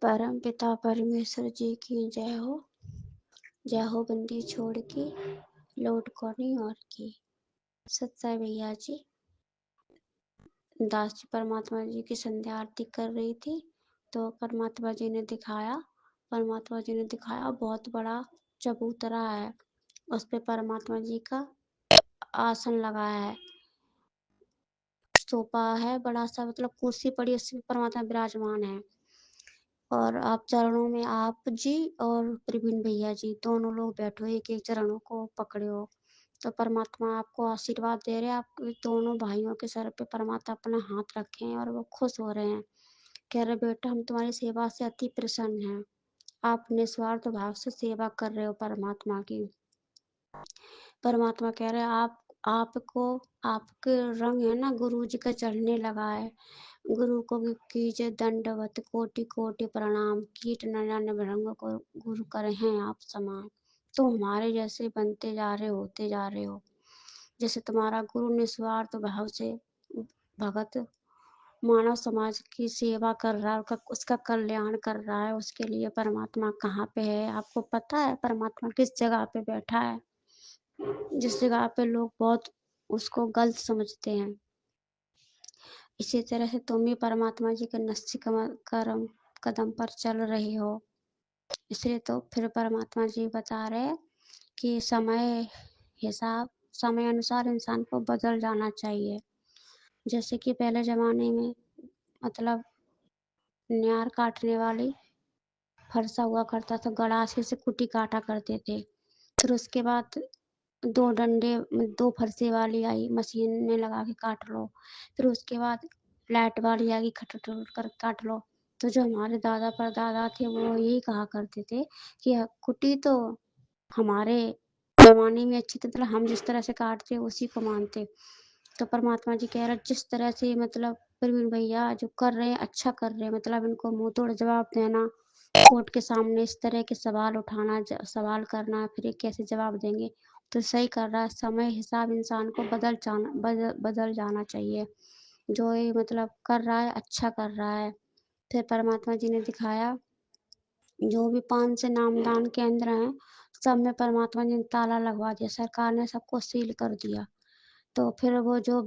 परम पिता परमेश्वर जी की जय हो बंदी छोड़ की, लौट कौनी और की। सत्साई भैया जी दास जी परमात्मा जी की संध्या आरती कर रही थी, तो परमात्मा जी ने दिखाया बहुत बड़ा चबूतरा है, उस पे परमात्मा जी का आसन लगाया है, सोफा है बड़ा सा, मतलब कुर्सी पड़ी, उसमें परमात्मा विराजमान है। और आप चरणों में आप जी और प्रवीण भैया जी दोनों लोग बैठो, एक एक चरणों को पकड़े हो, तो परमात्मा आपको आशीर्वाद दे रहे हैं। आप दोनों भाइयों के सर पे परमात्मा अपना हाथ रखे हैं और वो खुश हो रहे हैं, कह रहे बेटा हम तुम्हारी सेवा से अति प्रसन्न हैं, आप निस्वार्थ भाव से सेवा कर रहे हो परमात्मा की। परमात्मा कह रहे आपको आपके रंग है ना गुरु जी का चढ़ने लगा है, गुरु को भी कीजिए दंडवत कोटि कोटि प्रणाम, कीट न जाने भृंग को गुरु करे हैं आप समान। तो हमारे जैसे बनते जा रहे होते जा रहे हो, जैसे तुम्हारा गुरु निस्वार्थ भाव से भगत मानव समाज की सेवा कर रहा है, उसका कल्याण कर रहा है, उसके लिए परमात्मा कहाँ पे है आपको पता है? परमात्मा किस जगह पे बैठा है, जिस जगह पे लोग बहुत उसको गलत समझते हैं। इसी तरह से तुम भी परमात्मा जी के निश्चित कदम पर चल रही हो, इसलिए तो फिर परमात्मा जी बता रहे कि समय अनुसार इंसान को बदल जाना चाहिए। जैसे कि पहले जमाने में मतलब न्यार काटने वाली फरसा हुआ करता था, गड़ासे से कुटी काटा करते थे, फिर उसके बाद दो फरसे वाली आई, मशीन में लगा के काट लो, फिर उसके बाद लाइट वाली आई, खट कर काट लो। तो जो हमारे दादा परदादा थे वो यही कहा करते थे कि कुटी तो हमारे जमाने में अच्छी थी, मतलब हम जिस तरह से काटते उसी को मानते। तो परमात्मा जी कह रहे जिस तरह से मतलब प्रवीण भैया जो कर रहे हैं अच्छा कर रहे हैं, मतलब इनको मुंह तोड़ जवाब देना, कोर्ट के सामने इस तरह के सवाल उठाना, सवाल करना, फिर ये कैसे जवाब देंगे, तो सही कर रहा है। समय हिसाब इंसान को बदल जाना चाहिए, जो ये मतलब कर रहा है अच्छा कर रहा है। फिर परमात्मा जी ने दिखाया जो भी 5 से नामदान केंद्र हैं सब में परमात्मा जी ने ताला लगवा दिया, सरकार ने सबको सील कर दिया। तो फिर वो जो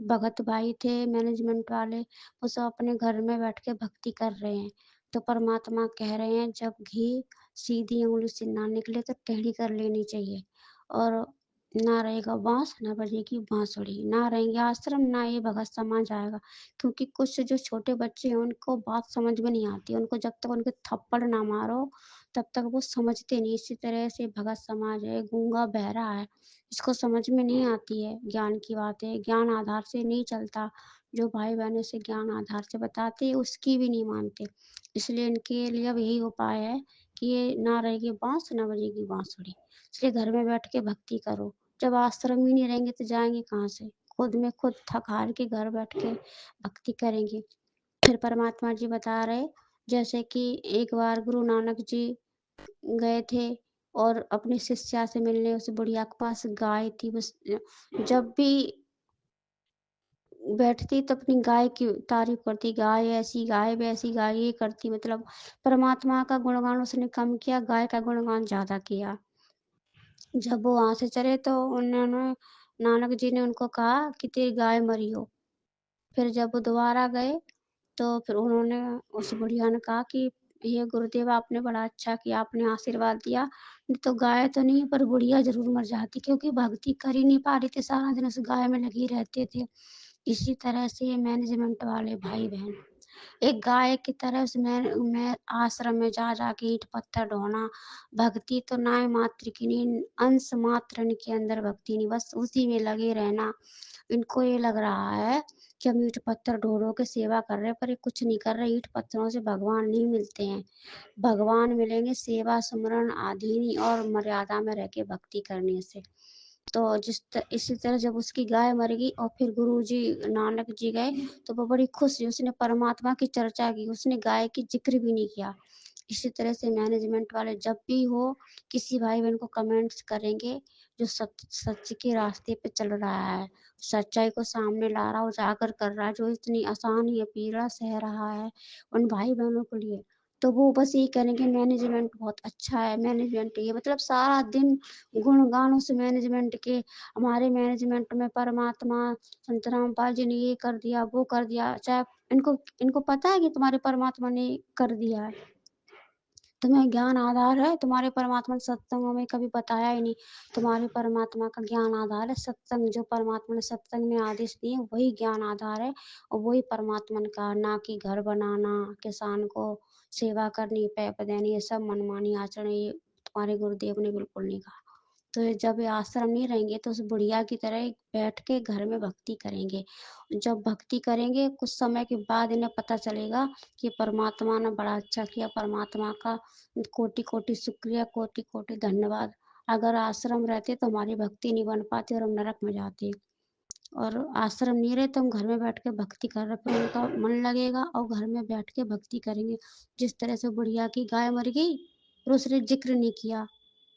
भगत भाई थे मैनेजमेंट वाले, वो सब अपने घर में बैठ के भक्ति कर रहे हैं। तो परमात्मा कह रहे हैं जब घी सीधी उंगली से ना निकले तो टेढ़ी कर लेनी चाहिए, और ना रहेगा बांस ना बजेगी बांसुरी, ना रहेंगे आश्रम ना ये भगत समाज आएगा। क्योंकि कुछ जो छोटे बच्चे हैं उनको बात समझ में नहीं आती, उनको जब तक उनके थप्पड़ ना मारो तब तक वो समझते नहीं। इसी तरह से भगत समाज है, गूंगा बहरा है, इसको समझ में नहीं आती है ज्ञान की बातें, ज्ञान आधार से नहीं चलता, जो भाई बहनों से ज्ञान आधार से बताते उसकी भी नहीं मानते। इसलिए इनके लिए अब यही उपाय है कि ये ना रहेगी बांस ना बजेगी बांसुरी, इसलिए घर में बैठ के भक्ति करो। जब आश्रम ही नहीं रहेंगे तो जाएंगे कहाँ से? खुद में खुद थक हार के घर बैठ के भक्ति करेंगे। फिर परमात्मा जी बता रहे जैसे कि एक बार गुरु नानक जी गए थे और अपनी शिष्या से मिलने, उस बुढ़िया के पास गाय थी, बस जब भी बैठती तो अपनी गाय की तारीफ करती, गाय ऐसी गाय वैसी गाय, ये करती, मतलब परमात्मा का गुणगान उसने कम किया, गाय का गुणगान ज्यादा किया। जब वो वहां से चले तो उन्होंने नानक जी ने उनको कहा कि तेरी गाय मरी हो। फिर जब वो दोबारा गए तो फिर उन्होंने उस बुढ़िया ने कहा कि हे गुरुदेव आपने बड़ा अच्छा किया, आपने आशीर्वाद दिया, नहीं तो गाय तो नहीं पर बुढ़िया जरूर मर जाती, क्योंकि भक्ति कर ही नहीं पा रही थी, सारा दिन उस गाय में लगी रहते थे। इसी तरह से मैनेजमेंट वाले भाई बहन एक गाय की तरह उसमें आश्रम में जा जाके ईंट पत्थर ढोना, भक्ति तो नाय मात्र की नहीं, अंश मात्र इनके अंदर भक्ति नहीं, बस उसी में लगे रहना। इनको ये लग रहा है कि हम ईंट पत्थर ढो ढो के सेवा कर रहे हैं, पर ये कुछ नहीं कर रहे। ईंट पत्थरों से भगवान नहीं मिलते हैं, भगवान मिलेंगे सेवा सुमरन आधीनी और मर्यादा में रह के भक्ति करने से। तो इसी तरह जब उसकी गाय मर गई और फिर गुरु जी नानक जी गए तो वो बड़ी खुश हुई, उसने परमात्मा की चर्चा की, उसने गाय की जिक्र भी नहीं किया। इसी तरह से मैनेजमेंट वाले जब भी हो किसी भाई बहन को कमेंट्स करेंगे जो सच के रास्ते पे चल रहा है, सच्चाई को सामने ला रहा है, उजागर कर रहा है, जो इतनी आसान ये पीड़ा सह रहा है उन भाई बहनों के लिए तो वो बस यही करेंगे मैनेजमेंट बहुत अच्छा है, मैनेजमेंट ये मतलब सारा दिन गुणगान उस मैनेजमेंट के, हमारे मैनेजमेंट में परमात्मा संत रामपाल जी ने ये कर दिया, वो कर दिया। चाहे इनको इनको पता है कि तुम्हारे परमात्मा ने कर दिया है, तुम्हें ज्ञान आधार है, तुम्हारे परमात्मा ने सत्संगों में कभी बताया ही नहीं। तुम्हारे परमात्मा का ज्ञान आधार है सत्संग, जो परमात्मा ने सत्संग में आदेश दिए वही ज्ञान आधार है, और वही परमात्मा ने कहा, ना कि घर बनाना, किसान को सेवा करनी, पैप देनी, ये सब मनमानी आचरण, ये तुम्हारे गुरुदेव ने बिल्कुल नहीं कहा। तो जब ये आश्रम नहीं रहेंगे तो उस बुढ़िया की तरह बैठ के घर में भक्ति करेंगे। जब भक्ति करेंगे कुछ समय के बाद इन्हें पता चलेगा कि परमात्मा ने बड़ा अच्छा किया, परमात्मा का कोटि कोटि शुक्रिया, कोटि कोटि धन्यवाद। अगर आश्रम रहते तो हमारी भक्ति नहीं बन पाती और हम नरक में जाते, और आश्रम नहीं रहे तो हम घर में बैठ के भक्ति कर रहे, फिर उनका मन लगेगा और घर में बैठ के भक्ति करेंगे। जिस तरह से बुढ़िया की गाय मर गई फिर उसने जिक्र नहीं किया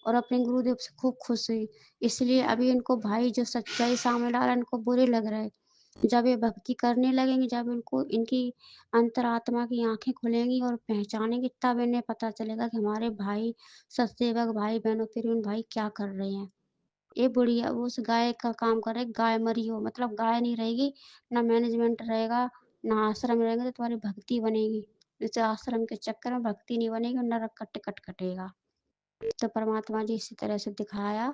और अपने गुरुदेव से खूब खुश हुई। इसलिए अभी इनको भाई जो सच्चाई सामने डाला इनको बुरे लग रहे हैं। जब ये भक्ति करने लगेंगे, जब इनको इनकी अंतरात्मा की आंखें खुलेंगी और पहचानेंगे, तब इन्हें पता चलेगा कि हमारे भाई सत्सेवक भाई बहनों फिर उन भाई क्या कर रहे हैं। ये बुढ़िया उस गाय का काम करे, गाय मरी हो मतलब गाय नहीं रहेगी, ना मैनेजमेंट रहेगा, ना आश्रम रहेगा, तो तुम्हारी भक्ति बनेगी। जैसे आश्रम के चक्कर में भक्ति नहीं बनेगी, नरक का टिकट कटेगा। तो परमात्मा जी इसी तरह से दिखाया।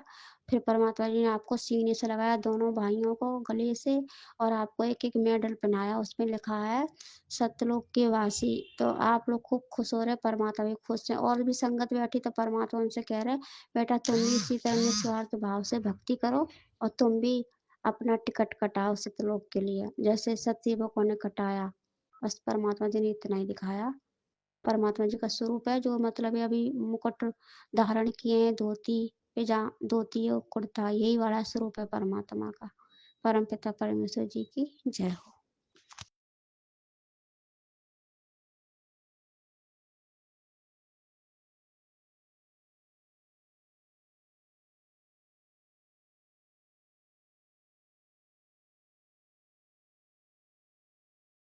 फिर परमात्मा जी ने आपको सीने से लगाया दोनों भाइयों को गले से, और आपको एक एक मेडल पहनाया, उसमें लिखा है सतलोक के वासी। तो आप लोग खूब खुश हो रहे, परमात्मा भी खुश है। और भी संगत बैठी तो परमात्मा उनसे कह रहे बेटा तुम भी इसी तरह निस्वार्थ भाव से भक्ति करो, और तुम भी अपना टिकट कटाओ सतलोक के लिए, जैसे सतसेवकों ने कटाया। बस परमात्मा जी ने इतना ही दिखाया। परमात्मा जी का स्वरूप है, जो मतलब है अभी मुकुट धारण किए हैं, धोती धोती और कुर्ता, यही वाला स्वरूप है परमात्मा का। परम पिता परमेश्वर जी की जय हो।